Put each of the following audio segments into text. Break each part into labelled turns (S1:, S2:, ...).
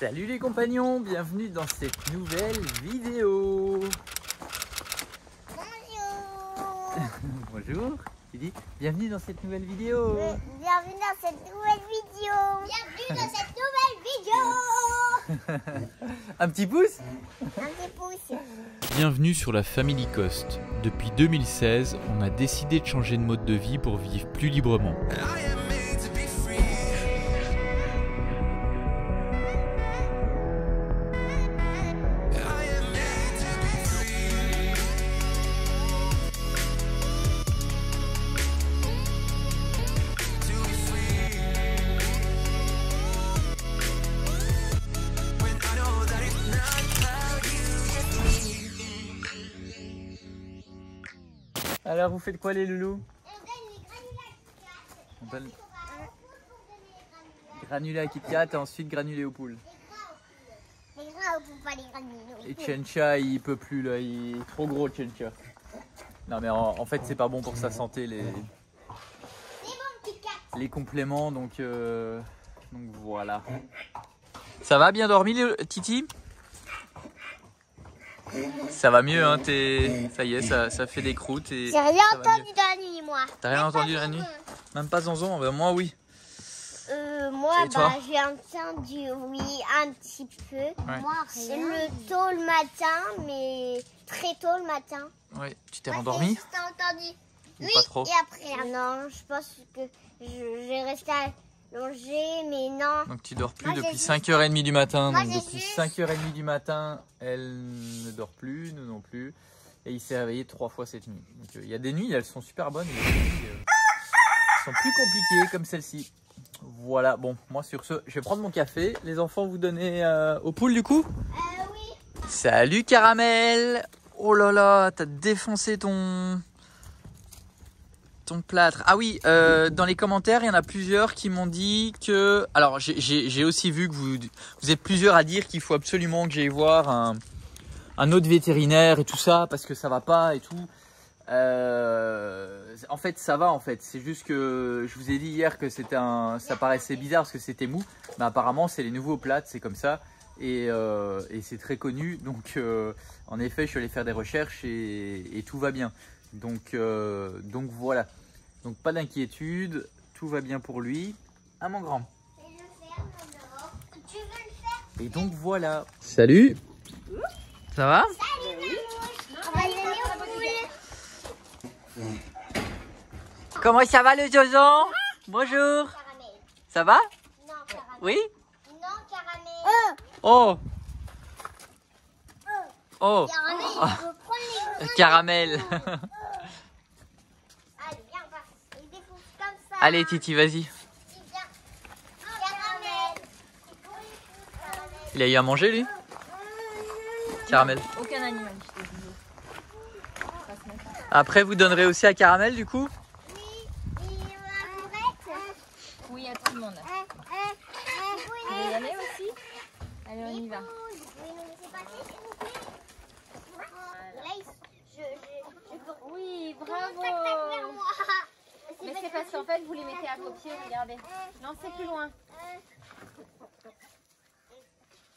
S1: Salut les compagnons, bienvenue dans cette nouvelle vidéo.
S2: Bonjour.
S1: Bonjour, tu dis bienvenue dans cette nouvelle vidéo.
S2: Bienvenue dans cette nouvelle vidéo. Bienvenue dans cette nouvelle vidéo.
S1: Un petit pouce?
S2: Un petit pouce.
S3: Bienvenue sur la Family Coast. Depuis 2016, on a décidé de changer de mode de vie pour vivre plus librement.
S1: Alors vous faites quoi les loulous?
S2: On donne les granulés à Kit Kat.
S1: Granulés à Kit Kat et ensuite granulés aux poules.
S2: Les gras, on peut pas les granulés.
S1: Et Chencha il peut plus là, il est trop gros Chencha. Non mais en fait c'est pas bon pour sa santé
S2: C'est bon, Kit Kat.
S1: les compléments donc voilà. Ça va, bien dormi Titi? Ça va mieux hein, ça y est, ça fait des croûtes et
S2: J'ai rien entendu dans la nuit, moi.
S1: T'as rien entendu la nuit? Même pas Zonzon? Ben moi oui.
S2: Moi,
S1: Et toi?
S2: j'ai entendu, oui, un petit peu.
S1: Ouais.
S2: Moi, tôt le matin, mais très tôt le matin.
S1: Ouais, tu t'es rendormi?
S2: J'ai entendu.
S1: Ou
S2: Oui,
S1: pas trop?
S2: et après, non, je pense que j'ai resté allongée, mais non.
S1: Donc tu dors plus
S2: Moi,
S1: depuis
S2: j'ai
S1: 5h30 du matin.
S2: Moi,
S1: Donc
S2: j'ai
S1: depuis
S2: juste-
S1: 5h30 du matin, elle ne dort plus, nous non plus. Et il s'est réveillé 3 fois cette nuit. Donc il y a des nuits, elles sont super bonnes. Et des nuits, sont plus compliquées comme celle-ci. Voilà, bon, moi sur ce, je vais prendre mon café. Les enfants, vous donnez aux poules du coup?
S2: Oui.
S1: Salut Caramel! Oh là là, t'as défoncé ton plâtre. Ah oui, dans les commentaires, il y en a plusieurs qui m'ont dit que... Alors, j'ai aussi vu que vous êtes plusieurs à dire qu'il faut absolument que j'aille voir un autre vétérinaire et tout ça, parce que ça va pas et tout. En fait, ça va en fait. C'est juste que je vous ai dit hier que ça paraissait bizarre parce que c'était mou. Mais apparemment, c'est les nouveaux plâtres, c'est comme ça. Et c'est très connu. Donc, en effet, je suis allé faire des recherches et tout va bien. Donc voilà. Donc pas d'inquiétude, tout va bien pour lui. À mon grand.
S2: Tu veux le faire?
S1: Et donc voilà. Salut. Ça va?
S2: On va y aller au poulet.
S1: Comment ça va le Zozon? Bonjour.
S2: Caramel.
S1: Ça va?
S2: Non, caramel.
S1: Oui?
S2: Non, caramel.
S1: Oh. Oh.
S2: Caramel, il faut prendre les gros.
S1: Caramel.
S2: Allez, viens, on va. Il défonce comme ça.
S1: Allez Titi, vas-y.
S2: Viens. Caramel.
S1: Il a eu à manger lui? Caramel.
S4: Aucun animal.
S1: Après vous donnerez aussi à Caramel du coup?
S2: Oui, il va
S4: Oui, à tout le monde. Vous voulez y aller aussi? Allez, on y va. Oui, bravo. Mais c'est parce qu'en fait, vous les mettez à vos pieds, regardez. Non, c'est plus loin.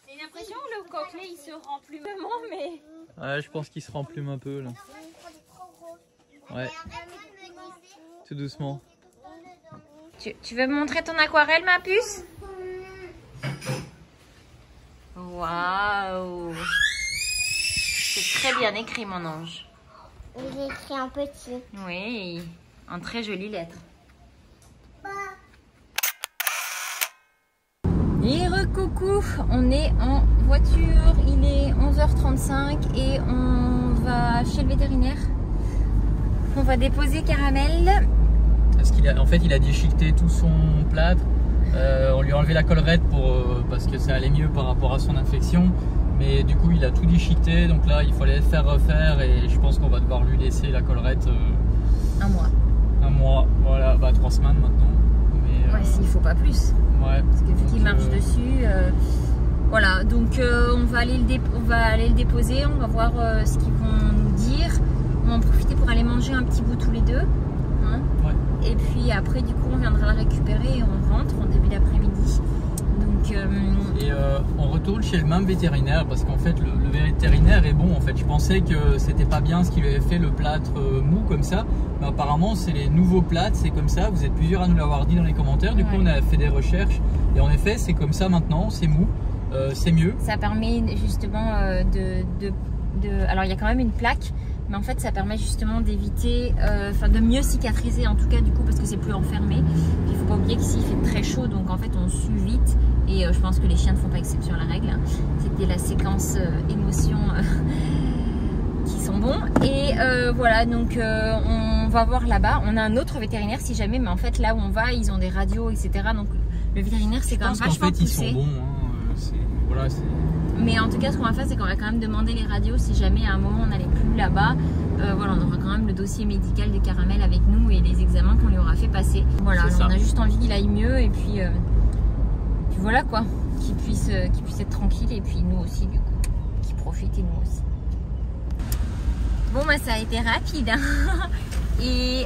S4: J'ai l'impression que le coquelet, il se rend plus maman, mais...
S1: Ouais, je pense qu'il se remplume un peu là. Ouais, tout doucement.
S4: Tu veux me montrer ton aquarelle, ma puce? Waouh! C'est très bien écrit, mon ange.
S2: Il est écrit en petit.
S4: Oui, en très jolies lettres. Et recoucou, on est en voiture, il est 11h35 et on va chez le vétérinaire. On va déposer Caramel.
S1: Parce en fait il a déchiqueté tout son plâtre. On lui a enlevé la collerette parce que ça allait mieux par rapport à son infection. Mais du coup il a tout déchiqueté, donc là il fallait le faire refaire et je pense qu'on va devoir lui laisser la collerette
S4: Un mois.
S1: un mois, voilà, 3 semaines maintenant. Mais,
S4: Ouais, s'il faut pas plus.
S1: ouais.
S4: Parce que vu
S1: Donc,
S4: qu'il marche dessus. Voilà, donc on va aller le déposer, on va voir ce qu'ils vont nous dire. On va en profiter pour aller manger un petit bout tous les deux. Hein.
S1: Ouais.
S4: Et puis après, du coup, on viendra le récupérer et on rentre en début d'après-midi. Donc Donc
S1: et on retourne chez le même vétérinaire parce qu'en fait le vétérinaire est bon en fait. Je pensais que c'était pas bien ce qu'il avait fait, le plâtre mou comme ça, mais apparemment c'est les nouveaux plâtres, c'est comme ça. Vous êtes plusieurs à nous l'avoir dit dans les commentaires. Du coup on a fait des recherches et en effet c'est comme ça maintenant, c'est mou, c'est mieux.
S4: Ça permet justement alors il y a quand même une plaque, mais en fait ça permet justement d'éviter, de mieux cicatriser en tout cas du coup parce que c'est plus enfermé. Puis, il faut pas oublier qu'ici il fait très chaud, donc en fait on sue vite et je pense que les chiens ne font pas exception à la règle. C'était la séquence émotions qui sont bons et voilà, donc on va voir là-bas. On a un autre vétérinaire si jamais, mais en fait là où on va ils ont des radios etc. Donc le vétérinaire c'est quand même vachement poussé.
S1: Ils sont bons, hein. Voilà,
S4: mais en tout cas ce qu'on va faire c'est qu'on va quand même demander les radios si jamais à un moment on n'allait plus là-bas. Voilà, on aura quand même le dossier médical de Caramel avec nous et les examens qu'on lui aura fait passer. Voilà, on a juste envie qu'il aille mieux et puis voilà quoi, qu'il puisse être tranquille et puis nous aussi du coup, qu'il profite et nous aussi. Bon bah ça a été rapide hein. Et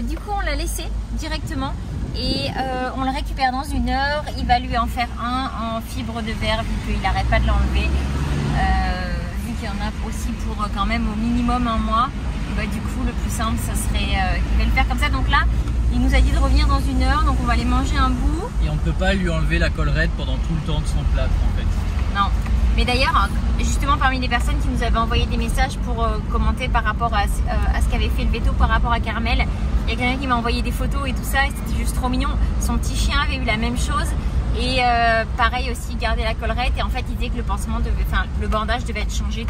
S4: du coup on l'a laissé directement et on le récupère dans 1 heure. Il va lui en faire un en fibre de verre vu qu'il n'arrête pas de l'enlever. Vu qu'il y en a aussi pour quand même au minimum 1 mois, bah, du coup le plus simple ça serait qu'il va le faire comme ça. Donc là il nous a dit de revenir dans 1 heure, donc on va aller manger un bout.
S1: Et on ne peut pas lui enlever la collerette pendant tout le temps de son plâtre en fait.
S4: Non, mais d'ailleurs justement parmi les personnes qui nous avaient envoyé des messages pour commenter par rapport à ce qu'avait fait le veto par rapport à Caramel, il y a quelqu'un qui m'a envoyé des photos et tout ça et c'était juste trop mignon. Son petit chien avait eu la même chose. Et pareil aussi, garder la collerette. Et en fait, il disait que le bandage devait être changé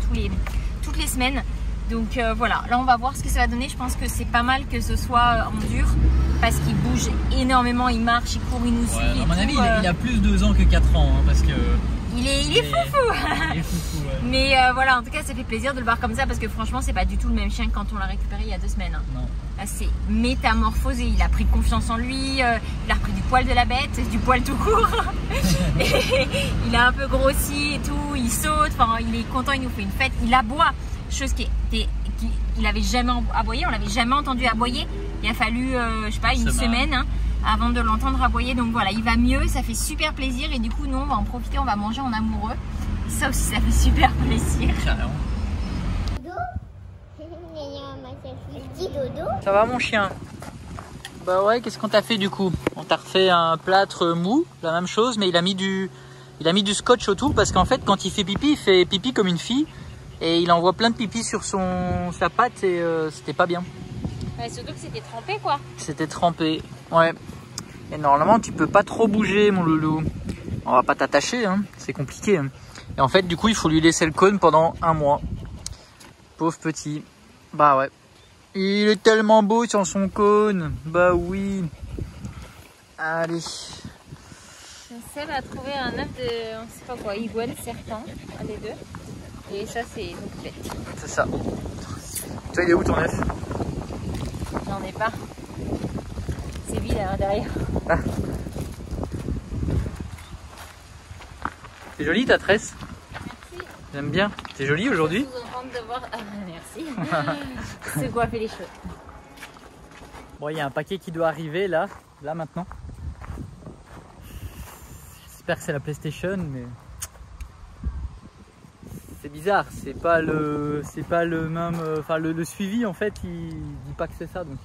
S4: toutes les semaines. Donc voilà, là on va voir ce que ça va donner. Je pense que c'est pas mal que ce soit en dur parce qu'il bouge énormément, il marche, il court, il nous suit.
S1: À mon avis, il a plus de 2 ans que 4 ans hein, parce que.
S4: Il est foufou.
S1: Il est foufou, ouais.
S4: Mais voilà, en tout cas, ça fait plaisir de le voir comme ça parce que franchement, c'est pas du tout le même chien que quand on l'a récupéré il y a 2 semaines. Hein.
S1: Non.
S4: Là, c'est métamorphosé. Il a pris confiance en lui, il a repris du poil de la bête, du poil tout court. Et il a un peu grossi et tout, il saute, enfin, il est content, il nous fait une fête. Il aboie, chose qu'il n'avait jamais aboyé, on l'avait jamais entendu aboyer. Il a fallu, je sais pas, une semaine. Hein, avant de l'entendre aboyer, donc voilà, il va mieux, ça fait super plaisir et du coup nous on va en profiter, on va manger en amoureux. Ça aussi ça fait super plaisir.
S1: Ça va mon chien? Bah ouais, qu'est-ce qu'on t'a fait du coup? On t'a refait un plâtre mou, la même chose, mais il a mis du scotch autour parce qu'en fait quand il fait pipi comme une fille et il envoie plein de pipi sur sa patte et c'était pas bien.
S4: Ouais, surtout que c'était trempé quoi.
S1: C'était trempé, ouais. Et normalement tu peux pas trop bouger mon loulou. On va pas t'attacher, hein. C'est compliqué. Hein. Et en fait du coup il faut lui laisser le cône pendant 1 mois. Pauvre petit. Bah ouais. Il est tellement beau sur son cône. Bah oui. Allez.
S4: Celle a trouvé un œuf de, on sait pas quoi, iguane, serpent, un des deux. Et ça c'est une poupette.
S1: C'est ça. Toi il est où ton œuf?
S4: J'en ai pas. C'est vide là, derrière.
S1: Ah. C'est joli ta tresse?
S4: Merci.
S1: J'aime bien. C'est joli aujourd'hui?
S4: De voir... Ah, merci. Se coiffer les cheveux.
S1: Bon, il y a un paquet qui doit arriver là maintenant. J'espère que c'est la PlayStation, mais c'est bizarre. C'est pas le même. Enfin, le suivi en fait, il dit pas que c'est ça, donc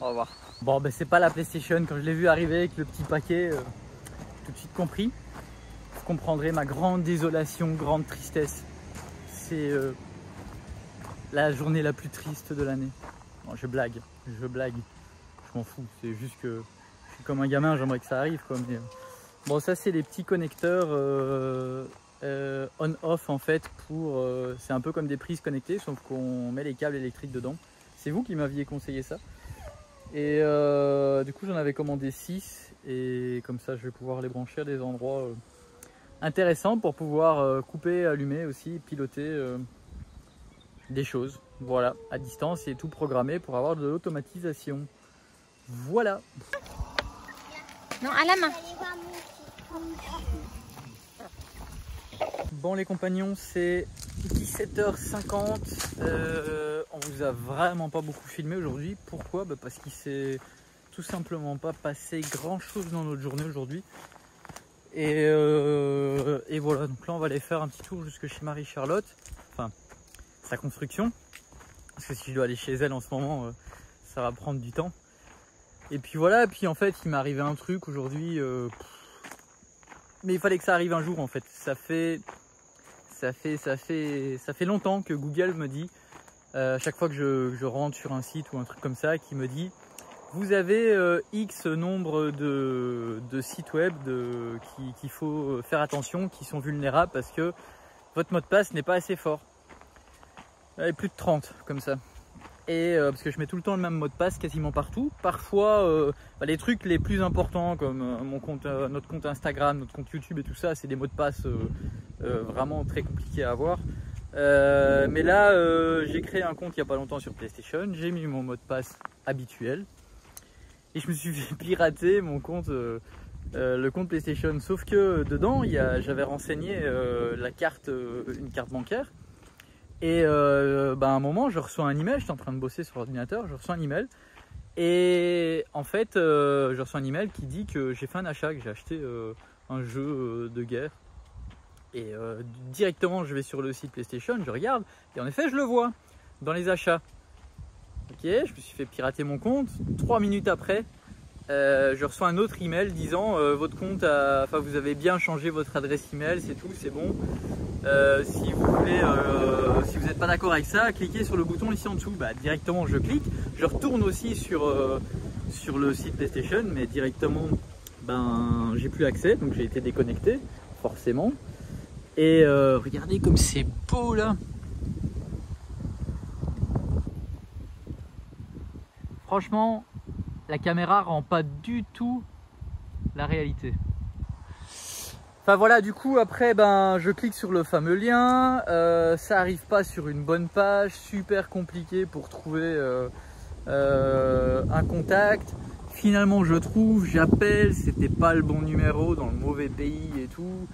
S1: on va voir. Bon, ben c'est pas la PlayStation. Quand je l'ai vu arriver avec le petit paquet, j'ai tout de suite compris. Vous comprendrez ma grande désolation, grande tristesse. C'est la journée la plus triste de l'année. Non, je blague, je m'en fous. C'est juste que je suis comme un gamin, j'aimerais que ça arrive quoi. Mais, bon, ça c'est les petits connecteurs on-off en fait pour. C'est un peu comme des prises connectées, sauf qu'on met les câbles électriques dedans. C'est vous qui m'aviez conseillé ça. Et du coup j'en avais commandé 6 et comme ça je vais pouvoir les brancher à des endroits intéressants pour pouvoir couper, allumer aussi, piloter des choses. Voilà, à distance et tout programmé pour avoir de l'automatisation. Voilà.
S4: Non, à la main.
S1: Bon les compagnons, c'est 17h50. On vous a vraiment pas beaucoup filmé aujourd'hui. Pourquoi? Parce qu'il s'est tout simplement pas passé grand chose dans notre journée aujourd'hui. Et voilà, donc là on va aller faire un petit tour jusque chez Marie-Charlotte, enfin sa construction, parce que si je dois aller chez elle en ce moment, ça va prendre du temps. Et puis voilà, et puis en fait il m'est arrivé un truc aujourd'hui, mais il fallait que ça arrive un jour en fait. Ça fait longtemps que Google me dit, à chaque fois que je rentre sur un site ou un truc comme ça, qui me dit vous avez X nombre de sites web qu'il faut faire attention, qui sont vulnérables parce que votre mot de passe n'est pas assez fort. Il y a plus de 30 comme ça. Et parce que je mets tout le temps le même mot de passe quasiment partout. Parfois, les trucs les plus importants comme notre compte Instagram, notre compte YouTube et tout ça, c'est des mots de passe vraiment très compliqués à avoir. Mais là, j'ai créé un compte il n'y a pas longtemps sur PlayStation. J'ai mis mon mot de passe habituel. Et je me suis fait pirater mon compte, le compte PlayStation. Sauf que dedans, j'avais renseigné une carte bancaire. Et à un moment, je reçois un email. J'étais en train de bosser sur l'ordinateur. Je reçois un email. Et en fait, je reçois un email qui dit que j'ai fait un achat, que j'ai acheté un jeu de guerre. Et directement, je vais sur le site PlayStation, je regarde. Et en effet, je le vois dans les achats. Ok, je me suis fait pirater mon compte. 3 minutes après, je reçois un autre email disant votre compte, vous avez bien changé votre adresse email, c'est tout, c'est bon. Si vous voulez, si vous n'êtes pas d'accord avec ça, cliquez sur le bouton ici en dessous. Directement, je clique. Je retourne aussi sur le site PlayStation, mais directement, j'ai plus accès, donc j'ai été déconnecté, forcément. Et regardez comme c'est beau là. Franchement, la caméra rend pas du tout la réalité. Enfin voilà, du coup après je clique sur le fameux lien, ça arrive pas sur une bonne page, super compliqué pour trouver un contact. Finalement je trouve, j'appelle, c'était pas le bon numéro dans le mauvais pays et tout.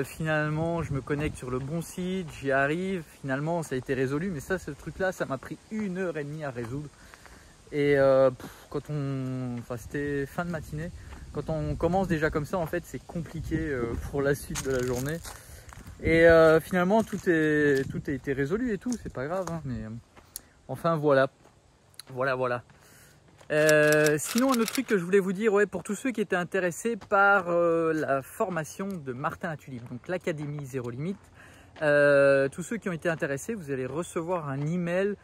S1: Finalement je me connecte sur le bon site, j'y arrive, finalement ça a été résolu, mais ce truc là ça m'a pris 1h30 à résoudre. Et c'était fin de matinée. Quand on commence déjà comme ça, en fait, c'est compliqué pour la suite de la journée. Et finalement, tout a été résolu et tout, c'est pas grave. Hein, mais enfin, voilà. Sinon, un autre truc que je voulais vous dire, pour tous ceux qui étaient intéressés par la formation de Martin Latulippe, donc l'Académie Zéro Limite, tous ceux qui ont été intéressés, vous allez recevoir un email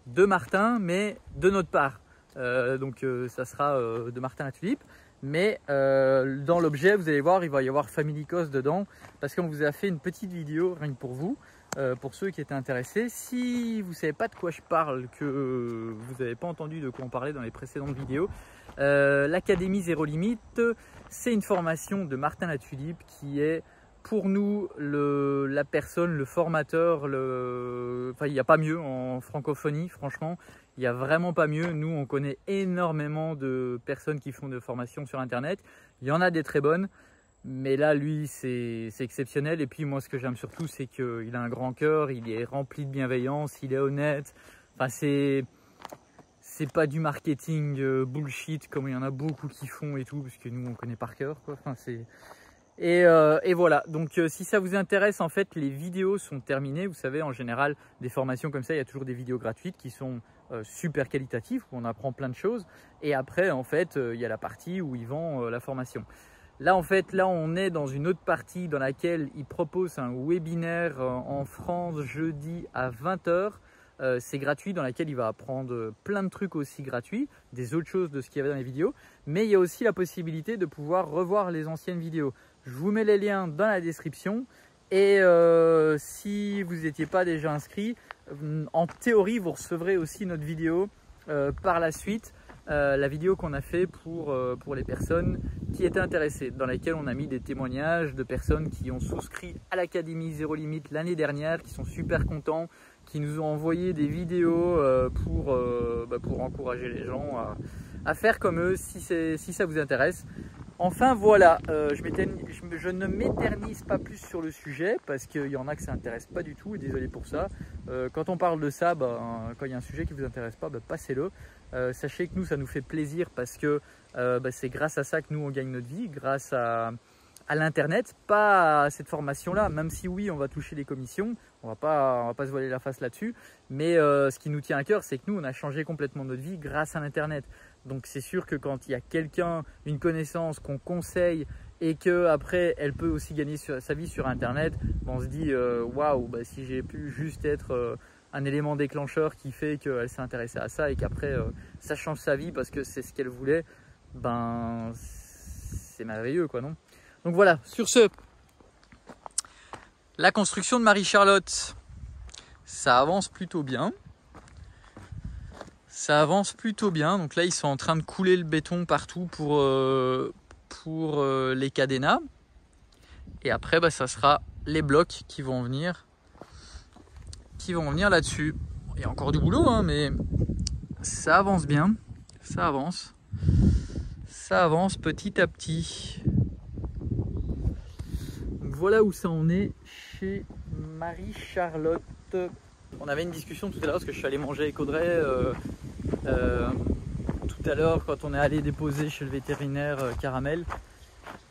S1: de Martin, mais de notre part. Ça sera de Martin Latulippe, mais dans l'objet vous allez voir il va y avoir Family Cost dedans, parce qu'on vous a fait une petite vidéo rien que pour vous, pour ceux qui étaient intéressés. Si vous ne savez pas de quoi je parle, que vous n'avez pas entendu de quoi on parlait dans les précédentes vidéos, l'Académie Zéro Limite, c'est une formation de Martin Latulippe qui est pour nous la personne, le formateur, il n'y a pas mieux en francophonie, franchement. Il n'y a vraiment pas mieux. Nous, on connaît énormément de personnes qui font des formations sur Internet. Il y en a des très bonnes, mais là, lui, c'est exceptionnel. Et puis, moi, ce que j'aime surtout, c'est qu'il a un grand cœur, il est rempli de bienveillance, il est honnête. Enfin, c'est pas du marketing bullshit comme il y en a beaucoup qui font et tout, parce que nous, on connaît par cœur, quoi. Enfin, et voilà, donc si ça vous intéresse, en fait les vidéos sont terminées. Vous savez, en général des formations comme ça, il y a toujours des vidéos gratuites qui sont super qualitatives, où on apprend plein de choses. Et après en fait il y a la partie où ils vendent la formation. Là en fait, là on est dans une autre partie dans laquelle ils proposent un webinaire en France jeudi à 20 h. C'est gratuit, dans laquelle il va apprendre plein de trucs aussi gratuits, des autres choses de ce qu'il y avait dans les vidéos, mais il y a aussi la possibilité de pouvoir revoir les anciennes vidéos. Je vous mets les liens dans la description, et si vous n'étiez pas déjà inscrit, en théorie vous recevrez aussi notre vidéo par la suite, la vidéo qu'on a fait pour les personnes qui étaient intéressées, dans laquelle on a mis des témoignages de personnes qui ont souscrit à l'Académie Zéro Limite l'année dernière, qui sont super contents, qui nous ont envoyé des vidéos pour encourager les gens à faire comme eux si ça vous intéresse. Enfin voilà, je ne m'éternise pas plus sur le sujet, parce qu'il y en a que ça n'intéresse pas du tout, et désolé pour ça. Quand on parle de ça, quand il y a un sujet qui ne vous intéresse pas, passez-le. Sachez que nous, ça nous fait plaisir, parce que c'est grâce à ça que nous on gagne notre vie, grâce à à l'internet, pas à cette formation-là, même si oui, on va toucher les commissions, on va pas se voiler la face là-dessus, mais ce qui nous tient à cœur, c'est que nous, on a changé complètement notre vie grâce à l'internet. Donc c'est sûr que quand il y a quelqu'un, une connaissance qu'on conseille et qu'après, elle peut aussi gagner sa vie sur internet, on se dit, waouh, bah, si j'ai pu juste être un élément déclencheur qui fait qu'elle s'est intéressée à ça et qu'après, ça change sa vie parce que c'est ce qu'elle voulait, ben c'est merveilleux, quoi, non? Donc voilà, sur ce, la construction de Marie-Charlotte, ça avance plutôt bien. Ça avance plutôt bien. Donc là, ils sont en train de couler le béton partout pour les cadenas. Et après, bah, ça sera les blocs qui vont venir là-dessus. Il y a encore du boulot, hein, mais ça avance bien. Ça avance. Ça avance petit à petit. Donc voilà où ça en est chez Marie-Charlotte. On avait une discussion tout à l'heure parce que je suis allé manger avec Audrey tout à l'heure quand on est allé déposer chez le vétérinaire Caramel.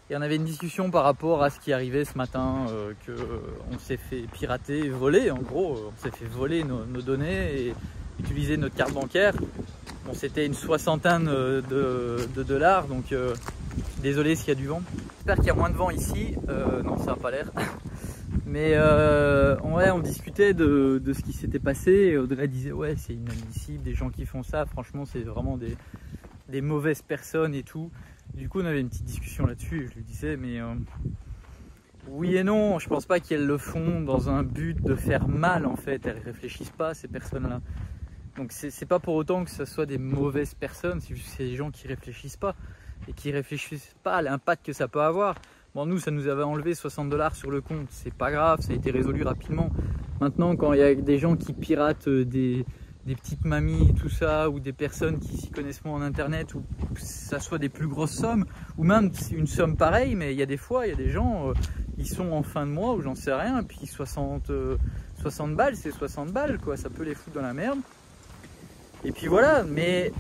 S1: Et on avait une discussion par rapport à ce qui arrivait ce matin, qu'on s'est fait pirater, voler en gros. On s'est fait voler nos données et utiliser notre carte bancaire. Bon, c'était une soixantaine de dollars, donc désolé s'il y a du vent. J'espère qu'il y a moins de vent ici. Non, ça n'a pas l'air. Mais ouais, on discutait de ce qui s'était passé et Audrey disait ouais, c'est inadmissible, des gens qui font ça, franchement c'est vraiment des mauvaises personnes et tout. Du coup on avait une petite discussion là-dessus et je lui disais mais oui et non, je pense pas qu'elles le font dans un but de faire mal en fait, elles réfléchissent pas ces personnes-là. Donc c'est pas pour autant que ce soit des mauvaises personnes, c'est juste des gens qui réfléchissent pas et qui réfléchissent pas à l'impact que ça peut avoir. Bon, nous, ça nous avait enlevé 60 $ sur le compte, c'est pas grave, ça a été résolu rapidement. Maintenant, quand il y a des gens qui piratent des petites mamies et tout ça, ou des personnes qui s'y connaissent moins en internet, ou que ça soit des plus grosses sommes, ou même une somme pareille, mais il y a des fois, il y a des gens, ils sont en fin de mois, ou j'en sais rien, et puis 60 balles, c'est 60 balles, quoi, ça peut les foutre dans la merde. Et puis voilà, mais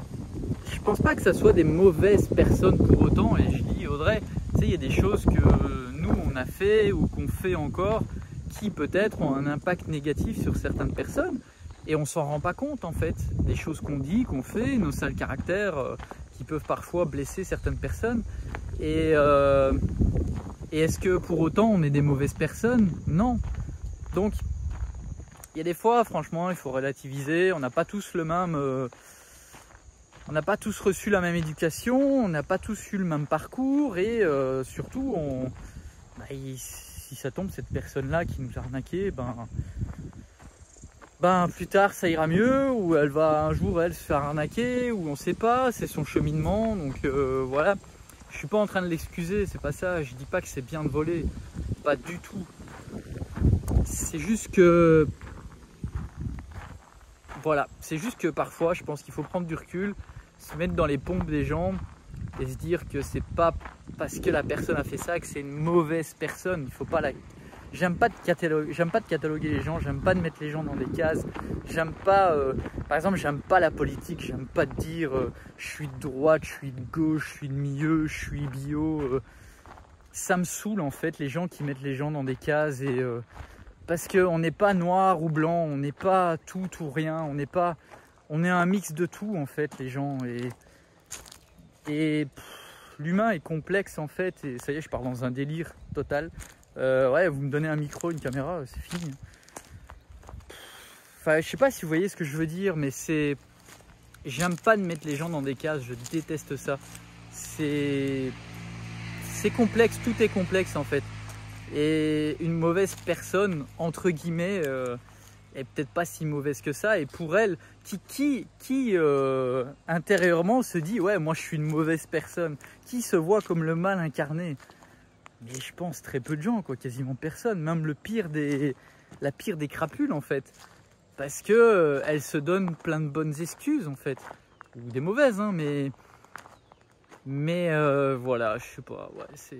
S1: je pense pas que ça soit des mauvaises personnes pour autant, et je dis Audrey, tu sais, il y a des choses que nous on a fait ou qu'on fait encore qui peut-être ont un impact négatif sur certaines personnes et on s'en rend pas compte en fait. Des choses qu'on dit, qu'on fait, nos sales caractères qui peuvent parfois blesser certaines personnes. Et est-ce que pour autant on est des mauvaises personnes? Non. Donc il y a des fois, franchement, il faut relativiser. On n'a pas tous le même. On n'a pas tous reçu la même éducation, on n'a pas tous eu le même parcours et surtout, si ça tombe, cette personne-là qui nous a arnaqué, ben plus tard ça ira mieux, ou elle va un jour elle se faire arnaquer, ou on sait pas, c'est son cheminement, donc voilà. Je suis pas en train de l'excuser, c'est pas ça, je dis pas que c'est bien de voler, pas du tout. C'est juste que... Voilà, c'est juste que parfois je pense qu'il faut prendre du recul, se mettre dans les pompes des gens et se dire que c'est pas parce que la personne a fait ça que c'est une mauvaise personne. Il faut pas la... J'aime pas de cataloguer les gens, j'aime pas de mettre les gens dans des cases, j'aime pas, par exemple j'aime pas la politique, j'aime pas de dire je suis de droite, je suis de gauche, je suis de milieu, je suis bio. Ça me saoule en fait les gens qui mettent les gens dans des cases et parce qu'on n'est pas noir ou blanc, on n'est pas tout ou rien, on est un mix de tout en fait les gens et l'humain est complexe en fait et ça y est je pars dans un délire total. Ouais, vous me donnez un micro, une caméra, c'est fini. Enfin, je sais pas si vous voyez ce que je veux dire, mais c'est... J'aime pas de mettre les gens dans des cases, je déteste ça. C'est complexe, tout est complexe en fait. Et une mauvaise personne, entre guillemets, est peut-être pas si mauvaise que ça. Et pour elle, qui intérieurement se dit « Ouais, moi je suis une mauvaise personne », qui se voit comme le mal incarné. Mais je pense très peu de gens, quoi, quasiment personne, même la pire des crapules en fait. Parce que elle se donne plein de bonnes excuses en fait. Ou des mauvaises, hein, mais voilà, je sais pas, ouais, c'est...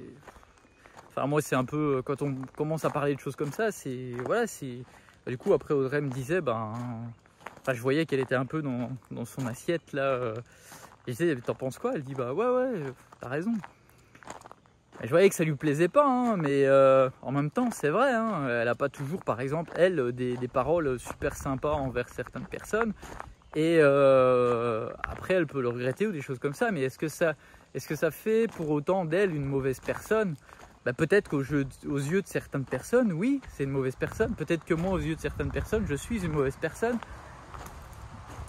S1: Enfin moi c'est un peu, quand on commence à parler de choses comme ça, c'est... Voilà, c'est... Du coup après Audrey me disait, enfin je voyais qu'elle était un peu dans son assiette là. Et je disais, t'en penses quoi? Elle dit, bah ouais, t'as raison. Je voyais que ça lui plaisait pas, hein, mais en même temps, c'est vrai. Hein, elle n'a pas toujours, par exemple, elle, des paroles super sympas envers certaines personnes. Et après, elle peut le regretter ou des choses comme ça. Mais est-ce que ça fait pour autant d'elle une mauvaise personne? Bah, peut-être qu'aux yeux de certaines personnes, oui, c'est une mauvaise personne. Peut-être que moi, aux yeux de certaines personnes, je suis une mauvaise personne.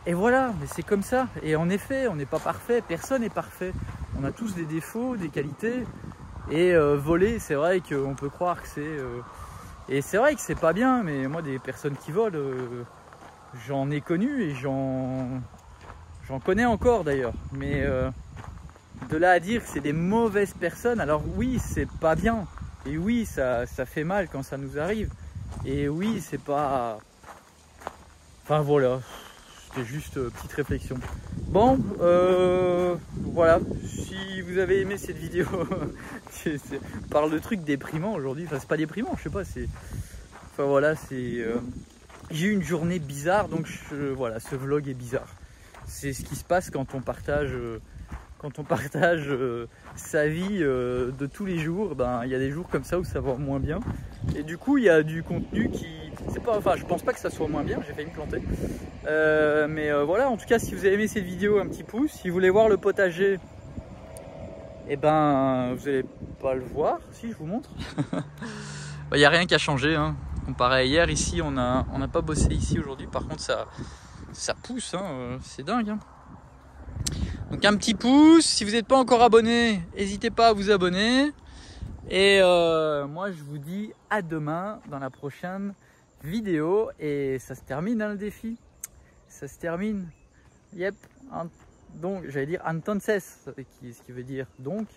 S1: Et voilà, mais c'est comme ça. Et en effet, on n'est pas parfait. Personne n'est parfait. On a tous des défauts, des qualités. Et voler, c'est vrai qu'on peut croire que c'est... Et c'est vrai que c'est pas bien, mais moi, des personnes qui volent, j'en ai connu et j'en connais encore d'ailleurs. Mais de là à dire que c'est des mauvaises personnes, alors oui, c'est pas bien. Et oui, ça fait mal quand ça nous arrive. Et oui, c'est pas... Enfin voilà, c'était juste petite réflexion. Bon, voilà, si vous avez aimé cette vidéo, on parle de trucs déprimants aujourd'hui, enfin c'est pas déprimant, je sais pas, c'est... Enfin voilà, c'est... J'ai eu une journée bizarre, donc voilà, ce vlog est bizarre. C'est ce qui se passe quand on partage sa vie de tous les jours. Ben, il y a des jours comme ça où ça va moins bien. Et du coup, il y a du contenu qui... Enfin, je pense pas que ça soit moins bien, j'ai failli me planter. Mais voilà, en tout cas, si vous avez aimé cette vidéo, un petit pouce. Si vous voulez voir le potager, eh ben, vous n'allez pas le voir. Si, je vous montre. Il n'y a rien qui a changé, hein. Comparé à hier, ici, on n'a pas bossé ici aujourd'hui. Par contre, ça pousse, hein. C'est dingue, hein. Donc un petit pouce. Si vous n'êtes pas encore abonné, n'hésitez pas à vous abonner. Et moi, je vous dis à demain dans la prochaine vidéo. Et ça se termine, hein, le défi. Ça se termine. Yep. Donc, j'allais dire entonces, ce qui veut dire donc.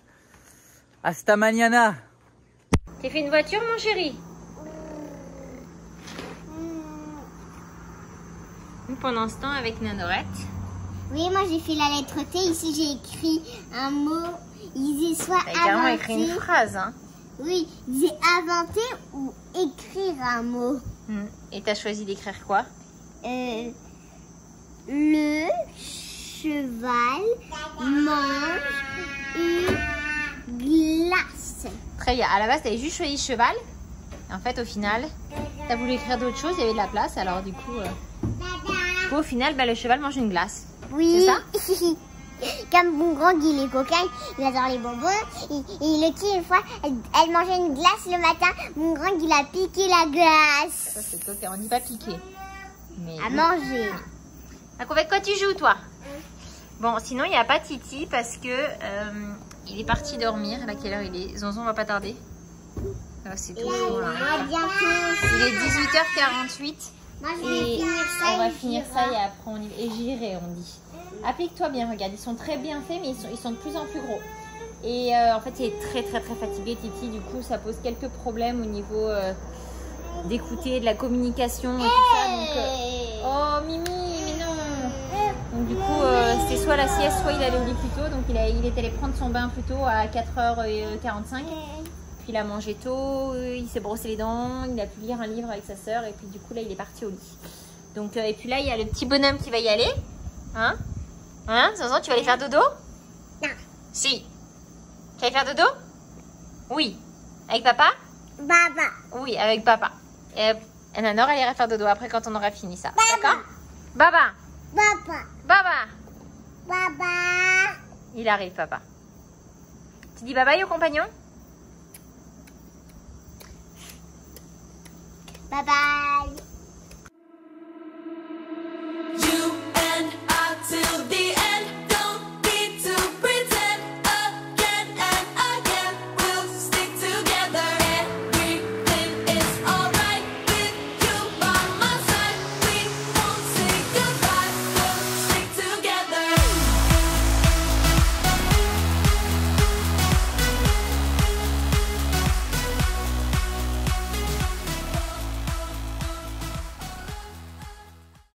S1: Hasta mañana.
S4: T'as fait une voiture, mon chéri? Pendant ce temps, avec Nanorette.
S2: Oui, moi j'ai fait la lettre T. Ici j'ai écrit un mot. Il disait soit
S4: T'as carrément écrit une phrase, hein?
S2: Oui, il disait inventer ou écrire un mot.
S4: Et t'as choisi d'écrire quoi?
S2: Le cheval mange une glace.
S4: Très bien. À la base, t'avais juste choisi cheval. Et en fait, au final, t'as voulu écrire d'autres choses. Il y avait de la place. Alors du coup, au final, bah, le cheval mange une glace.
S2: Oui.
S4: C'est ça?
S2: Comme mon grand il est coquin, il adore les bonbons. Et Lucky, une fois, elle mangeait une glace le matin. Mon grand il a piqué la glace.
S4: Ça, c'est coquin. On dit pas piquer. Mais
S2: À manger.
S4: Donc, avec quoi tu joues, toi? Bon, sinon, il n'y a pas Titi parce que il est parti dormir. À quelle heure il est? Zonzon va pas tarder. C'est toujours là. Il est 18h48.
S2: Moi, je
S4: Et
S2: vais finir ça.
S4: on va finir ça et après on y... Et j'irai, on dit. Applique-toi bien, regarde. Ils sont très bien faits, mais ils sont de plus en plus gros. Et en fait, il est très fatigué, Titi. Du coup, ça pose quelques problèmes au niveau d'écouter, de la communication et tout ça. Donc, oh, Mimi, mais non. Donc du coup, c'était soit la sieste, soit il allait au lit plus tôt. Donc il est allé prendre son bain plus tôt à 4h45. Puis il a mangé tôt, il s'est brossé les dents, il a pu lire un livre avec sa sœur. Et puis du coup, là, il est parti au lit. Donc, et puis là, il y a le petit bonhomme qui va y aller. Hein? Hein, Zonzon, tu vas aller faire dodo?
S2: Non.
S4: Si. Tu vas aller faire dodo? Oui. Avec papa?
S2: Baba.
S4: Oui, avec papa. Et Nanor, elle ira faire dodo après quand on aura fini ça. D'accord? Baba.
S2: Papa.
S4: Baba.
S2: Baba.
S4: Il arrive, papa. Tu dis bye bye aux compagnons?
S2: Baba.